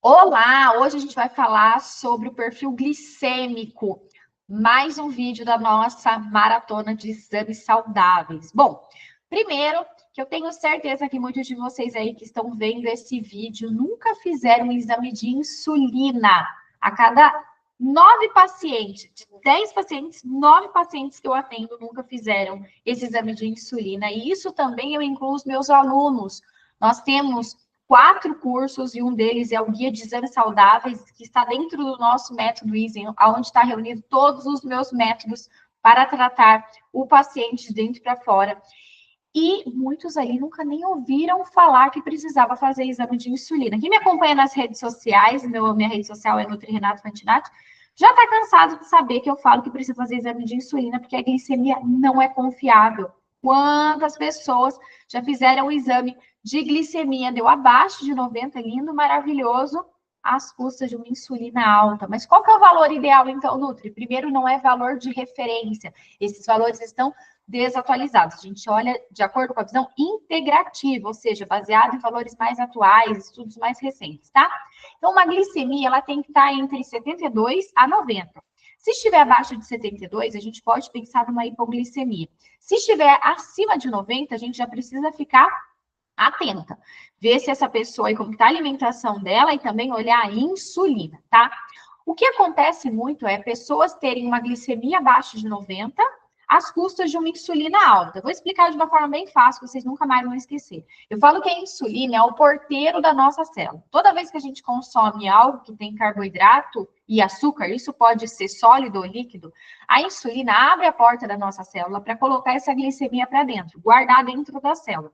Olá, hoje a gente vai falar sobre o perfil glicêmico. Mais um vídeo da nossa maratona de exames saudáveis. Bom, primeiro, que eu tenho certeza que muitos de vocês aí que estão vendo esse vídeo nunca fizeram um exame de insulina. A cada 9 pacientes, de 10 pacientes, 9 pacientes que eu atendo nunca fizeram esse exame de insulina. E isso também eu incluo os meus alunos. Nós temos 4 cursos e um deles é o Guia de Exames Saudáveis, que está dentro do nosso método Easy, onde está reunido todos os meus métodos para tratar o paciente de dentro para fora. E muitos ali nunca nem ouviram falar que precisava fazer exame de insulina. Quem me acompanha nas redes sociais, minha rede social é Nutri Renato Fantinatti, já está cansado de saber que eu falo que precisa fazer exame de insulina, porque a glicemia não é confiável. Quantas pessoas já fizeram o exame de glicemia, deu abaixo de 90, lindo, maravilhoso, às custas de uma insulina alta. Mas qual que é o valor ideal, então, Nutri? Primeiro, não é valor de referência. Esses valores estão desatualizados. A gente olha de acordo com a visão integrativa, ou seja, baseado em valores mais atuais, estudos mais recentes, tá? Então, uma glicemia, ela tem que estar entre 72 a 90. Se estiver abaixo de 72, a gente pode pensar numa hipoglicemia. Se estiver acima de 90, a gente já precisa ficar atenta. Ver se essa pessoa aí, como está a alimentação dela e também olhar a insulina, tá? O que acontece muito é pessoas terem uma glicemia abaixo de 90 às custas de uma insulina alta. Vou explicar de uma forma bem fácil, vocês nunca mais vão esquecer. Eu falo que a insulina é o porteiro da nossa célula. Toda vez que a gente consome algo que tem carboidrato e açúcar, isso pode ser sólido ou líquido, a insulina abre a porta da nossa célula para colocar essa glicemia para dentro, guardar dentro da célula.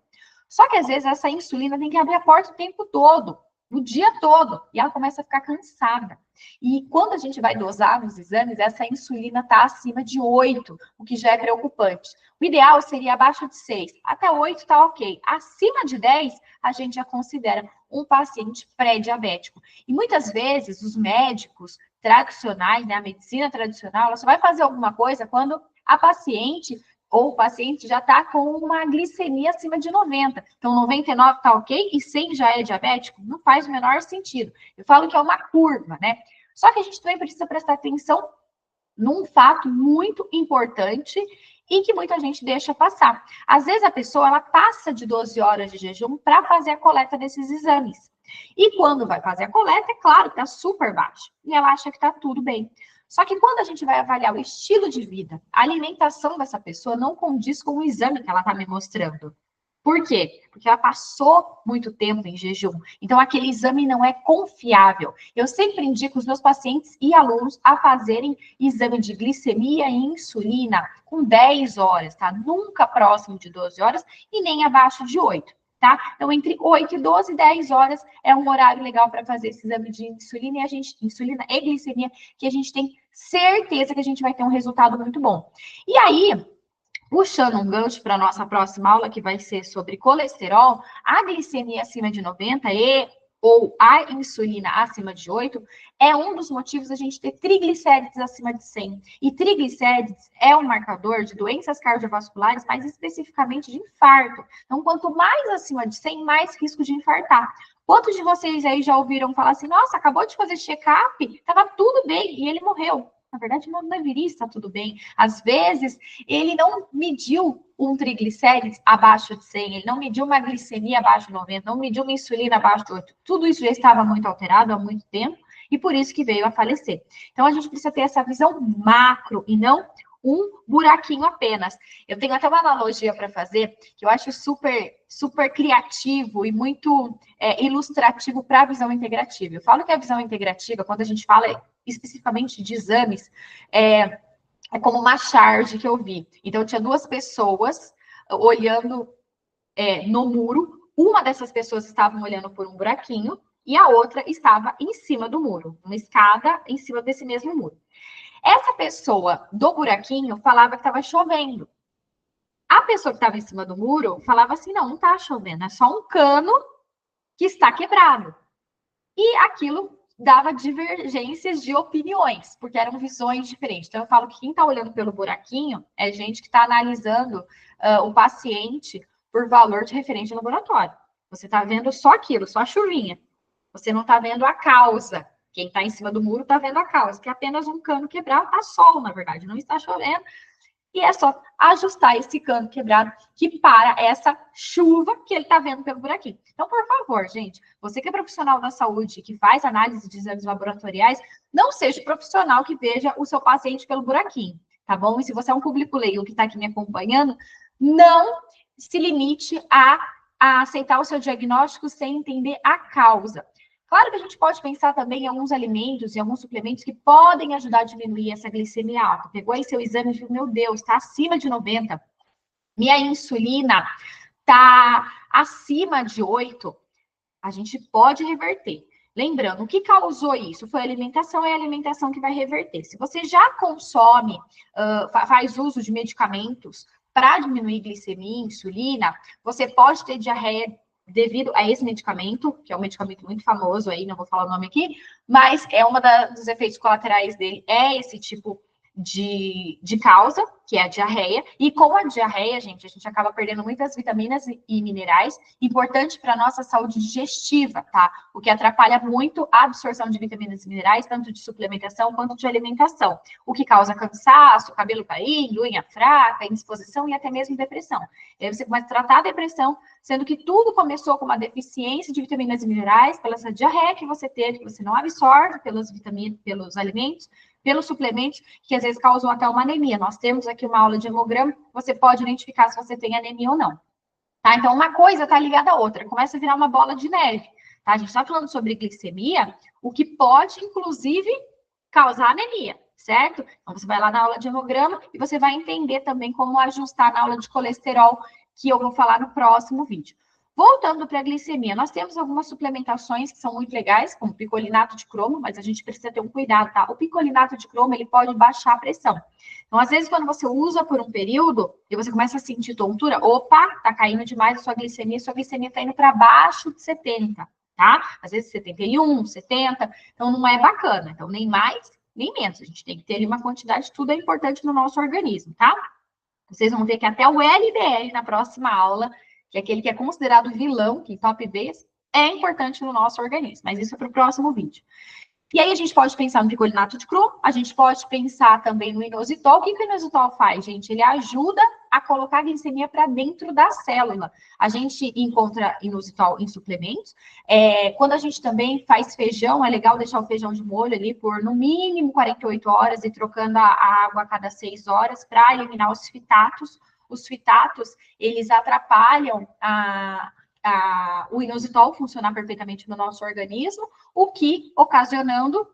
Só que às vezes essa insulina tem que abrir a porta o tempo todo, o dia todo, e ela começa a ficar cansada. E quando a gente vai dosar nos exames, essa insulina está acima de 8, o que já é preocupante. O ideal seria abaixo de 6, até 8 está ok. Acima de 10, a gente já considera um paciente pré-diabético. E muitas vezes os médicos tradicionais, né, a medicina tradicional, ela só vai fazer alguma coisa quando a paciente ou o paciente já está com uma glicemia acima de 90. Então, 99 está ok e 100 já é diabético? Não faz o menor sentido. Eu falo que é uma curva, né? Só que a gente também precisa prestar atenção num fato muito importante e que muita gente deixa passar. Às vezes a pessoa ela passa de 12 horas de jejum para fazer a coleta desses exames. E quando vai fazer a coleta, é claro, está super baixo. E ela acha que está tudo bem. Só que quando a gente vai avaliar o estilo de vida, a alimentação dessa pessoa não condiz com o exame que ela está me mostrando. Por quê? Porque ela passou muito tempo em jejum. Então, aquele exame não é confiável. Eu sempre indico os meus pacientes e alunos a fazerem exame de glicemia e insulina com 10 horas, tá? Nunca próximo de 12 horas e nem abaixo de 8. Tá? Então, entre 8 e 12, 10 horas é um horário legal para fazer esse exame de insulina insulina e glicemia, que a gente tem certeza que a gente vai ter um resultado muito bom. E aí, puxando um gancho para a nossa próxima aula, que vai ser sobre colesterol, a glicemia acima de 90 ou a insulina acima de 8 é um dos motivos da gente ter triglicérides acima de 100. E triglicérides é um marcador de doenças cardiovasculares, mais especificamente de infarto. Então, quanto mais acima de 100, mais risco de infartar. Quantos de vocês aí já ouviram falar assim, nossa, acabou de fazer check-up, estava tudo bem e ele morreu? Na verdade, não deveria estar tudo bem. Às vezes, ele não mediu um triglicérides abaixo de 100, ele não mediu uma glicemia abaixo de 90, não mediu uma insulina abaixo de 8. Tudo isso já estava muito alterado há muito tempo e por isso que veio a falecer. Então, a gente precisa ter essa visão macro e não um buraquinho apenas. Eu tenho até uma analogia para fazer que eu acho super criativo e muito ilustrativo para a visão integrativa. Eu falo que a visão integrativa, quando a gente fala especificamente de exames, é como uma charge que eu vi. Então, tinha 2 pessoas olhando no muro. Uma dessas pessoas estava olhando por um buraquinho e a outra estava em cima do muro, uma escada em cima desse mesmo muro. Essa pessoa do buraquinho falava que estava chovendo. A pessoa que estava em cima do muro falava assim, não está chovendo, é só um cano que está quebrado. E aquilo dava divergências de opiniões, porque eram visões diferentes. Então, eu falo que quem está olhando pelo buraquinho é gente que está analisando o paciente por valor de referência de laboratório. Você está vendo só aquilo, só a chuvinha. Você não está vendo a causa. Quem está em cima do muro está vendo a causa, que é apenas um cano quebrado, está sol, na verdade, não está chovendo. E é só ajustar esse cano quebrado que para essa chuva que ele está vendo pelo buraquinho. Então, por favor, gente, você que é profissional da saúde, que faz análise de exames laboratoriais, não seja o profissional que veja o seu paciente pelo buraquinho, tá bom? E se você é um público leigo que está aqui me acompanhando, não se limite a aceitar o seu diagnóstico sem entender a causa. Claro que a gente pode pensar também em alguns alimentos e alguns suplementos que podem ajudar a diminuir essa glicemia alta. Pegou aí seu exame e viu, meu Deus, está acima de 90. Minha insulina está acima de 8. A gente pode reverter. Lembrando, o que causou isso? Foi a alimentação, é a alimentação que vai reverter. Se você já consome, faz uso de medicamentos para diminuir glicemia, insulina, você pode ter diarreia devido a esse medicamento, que é um medicamento muito famoso aí, não vou falar o nome aqui, mas é uma dos efeitos colaterais dele, é esse tipo de causa, que é a diarreia, e com a diarreia, gente, a gente acaba perdendo muitas vitaminas e minerais, importante para a nossa saúde digestiva, tá? O que atrapalha muito a absorção de vitaminas e minerais, tanto de suplementação quanto de alimentação, o que causa cansaço, cabelo caindo, unha fraca, indisposição e até mesmo depressão. E aí você começa a tratar a depressão, sendo que tudo começou com uma deficiência de vitaminas e minerais, pela essa diarreia que você teve, que você não absorve pelas vitaminas, pelos alimentos, pelos suplementos, que às vezes causam até uma anemia. Nós temos aqui uma aula de hemograma, você pode identificar se você tem anemia ou não. Tá? Então, uma coisa está ligada à outra, começa a virar uma bola de neve. Tá? A gente está falando sobre glicemia, o que pode, inclusive, causar anemia, certo? Então, você vai lá na aula de hemograma e você vai entender também como ajustar na aula de colesterol, que eu vou falar no próximo vídeo. Voltando para a glicemia, nós temos algumas suplementações que são muito legais, como picolinato de cromo, mas a gente precisa ter um cuidado, tá? O picolinato de cromo, ele pode baixar a pressão. Então, às vezes, quando você usa por um período e você começa a sentir tontura, opa, tá caindo demais a sua glicemia tá indo para baixo de 70, tá? Às vezes 71, 70, então não é bacana. Então, nem mais, nem menos. A gente tem que ter ali uma quantidade, tudo é importante no nosso organismo, tá? Vocês vão ver que até o LDL na próxima aula, que é aquele que é considerado vilão, que top base, é importante no nosso organismo, mas isso é para o próximo vídeo. E aí a gente pode pensar no picolinato de cromo, a gente pode pensar também no inositol. O que o inositol faz, gente? Ele ajuda a colocar a glicemia para dentro da célula. A gente encontra inositol em suplementos. Quando a gente também faz feijão, é legal deixar o feijão de molho ali por no mínimo 48 horas e trocando a água a cada 6 horas para eliminar os fitatos. Os fitatos, eles atrapalham o inositol funcionar perfeitamente no nosso organismo, o que, ocasionando,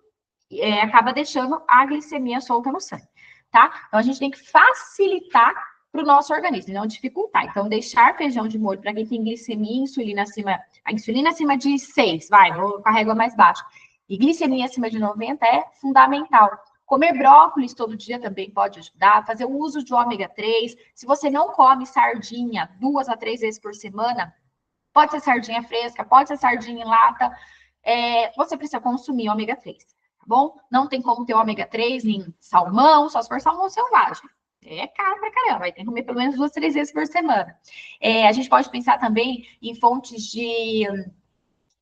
acaba deixando a glicemia solta no sangue, tá? Então, a gente tem que facilitar para o nosso organismo, não dificultar. Então, deixar feijão de molho para quem tem glicemia, a insulina acima de 6, vou com a régua mais baixa, e glicemia acima de 90 é fundamental. Comer brócolis todo dia também pode ajudar, fazer o uso de ômega 3. Se você não come sardinha 2 a 3 vezes por semana, pode ser sardinha fresca, pode ser sardinha em lata, você precisa consumir ômega 3, tá bom? Não tem como ter ômega 3 em salmão, só se for salmão selvagem. É caro pra caramba, vai ter que comer pelo menos 2, 3 vezes por semana. A gente pode pensar também em fontes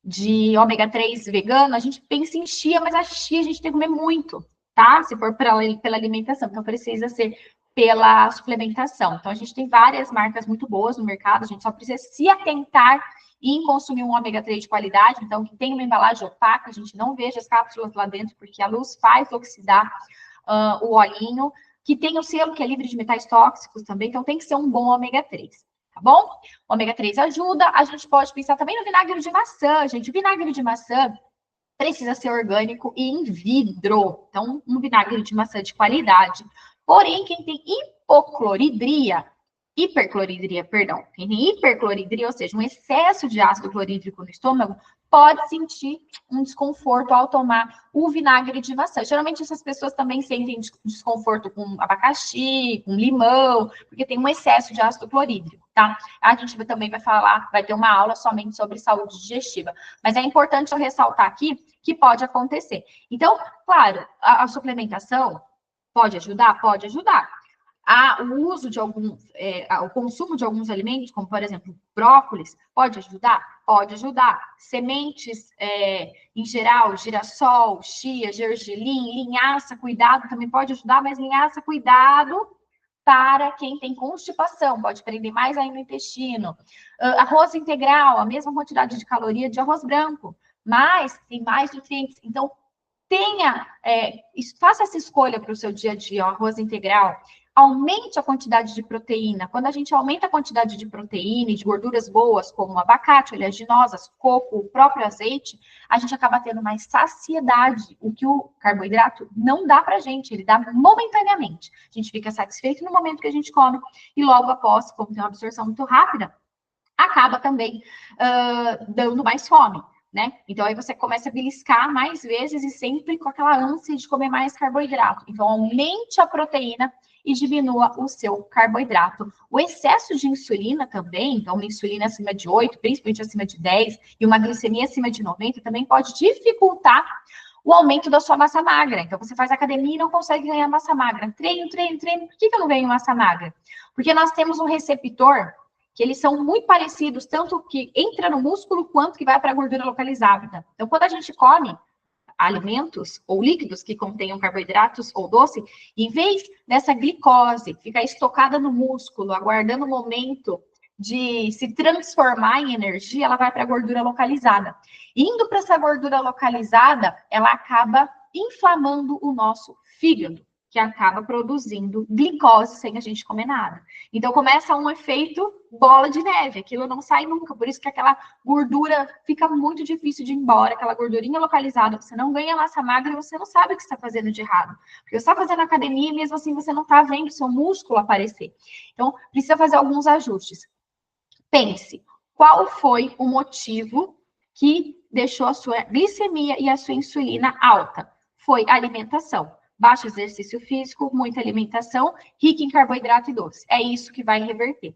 de ômega 3 vegano, a gente pensa em chia, mas a chia a gente tem que comer muito, tá? Se for pela alimentação, então precisa ser pela suplementação. Então, a gente tem várias marcas muito boas no mercado, a gente só precisa se atentar em consumir um ômega 3 de qualidade, então, que tem uma embalagem opaca, a gente não veja as cápsulas lá dentro, porque a luz faz oxidar o olhinho, que tem o selo que é livre de metais tóxicos também, então tem que ser um bom ômega 3. Tá bom? O ômega 3 ajuda, a gente pode pensar também no vinagre de maçã, gente. O vinagre de maçã precisa ser orgânico e in vitro. Então, um vinagre de maçã de qualidade. Porém, quem tem hipercloridria, quem tem hipercloridria, ou seja, um excesso de ácido clorídrico no estômago, pode sentir um desconforto ao tomar o vinagre de maçã. Geralmente, essas pessoas também sentem desconforto com abacaxi, com limão, porque tem um excesso de ácido clorídrico, tá? A gente também vai ter uma aula somente sobre saúde digestiva. Mas é importante eu ressaltar aqui que pode acontecer. Então, claro, a suplementação pode ajudar? Pode ajudar. O uso de o consumo de alguns alimentos, como, por exemplo, brócolis, pode ajudar? Pode ajudar. Sementes, em geral, girassol, chia, gergelim, linhaça, cuidado, também pode ajudar, mas linhaça, cuidado para quem tem constipação, pode prender mais ainda o intestino. Arroz integral, a mesma quantidade de caloria de arroz branco, mas tem mais nutrientes. Então, faça essa escolha para o seu dia a dia, o arroz integral. Aumente a quantidade de proteína. Quando a gente aumenta a quantidade de proteína e de gorduras boas, como abacate, oleaginosas, coco, o próprio azeite, a gente acaba tendo mais saciedade, o que o carboidrato não dá pra gente, ele dá momentaneamente. A gente fica satisfeito no momento que a gente come e logo após, como tem uma absorção muito rápida, acaba também dando mais fome. Né? Então, aí você começa a beliscar mais vezes e sempre com aquela ânsia de comer mais carboidrato. Então, aumente a proteína e diminua o seu carboidrato. O excesso de insulina também, então uma insulina acima de 8, principalmente acima de 10, e uma glicemia acima de 90, também pode dificultar o aumento da sua massa magra. Então, você faz academia e não consegue ganhar massa magra. Treino. Por que eu não ganho massa magra? Porque nós temos um receptor que eles são muito parecidos, tanto que entra no músculo quanto que vai para a gordura localizada. Então, quando a gente come alimentos ou líquidos que contenham carboidratos ou doce, em vez dessa glicose ficar estocada no músculo, aguardando o momento de se transformar em energia, ela vai para a gordura localizada. Indo para essa gordura localizada, ela acaba inflamando o nosso fígado, que acaba produzindo glicose sem a gente comer nada. Então, começa um efeito bola de neve, aquilo não sai nunca, por isso que aquela gordura fica muito difícil de ir embora, aquela gordurinha localizada, você não ganha massa magra e você não sabe o que está fazendo de errado. Porque você está fazendo academia e mesmo assim você não está vendo seu músculo aparecer. Então, precisa fazer alguns ajustes. Pense, qual foi o motivo que deixou a sua glicemia e a sua insulina alta? Foi a alimentação. Baixo exercício físico, muita alimentação, rica em carboidrato e doce. É isso que vai reverter.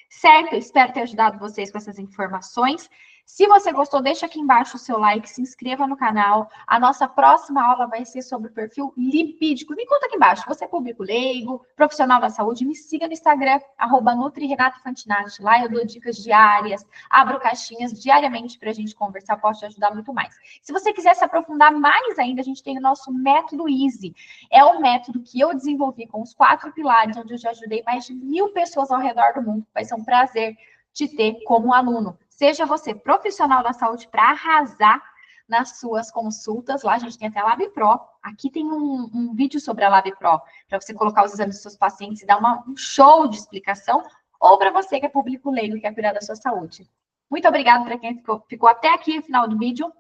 Certo? Espero ter ajudado vocês com essas informações. Se você gostou, deixa aqui embaixo o seu like, se inscreva no canal. A nossa próxima aula vai ser sobre o perfil lipídico. Me conta aqui embaixo, você é público leigo, profissional da saúde? Me siga no Instagram, @NutriRenatoFantinatti. Lá eu dou dicas diárias, abro caixinhas diariamente para a gente conversar, posso te ajudar muito mais. Se você quiser se aprofundar mais ainda, a gente tem o nosso método Easy. É um método que eu desenvolvi com os 4 pilares, onde eu já ajudei mais de 1000 pessoas ao redor do mundo. Vai ser um prazer te ter como aluno. Seja você profissional da saúde para arrasar nas suas consultas. Lá a gente tem até a LabPro. Aqui tem um vídeo sobre a LabPro, para você colocar os exames dos seus pacientes e dar um show de explicação. Ou para você que é público leigo e quer cuidar da sua saúde. Muito obrigada para quem ficou até aqui no final do vídeo.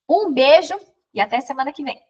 Um beijo e até semana que vem.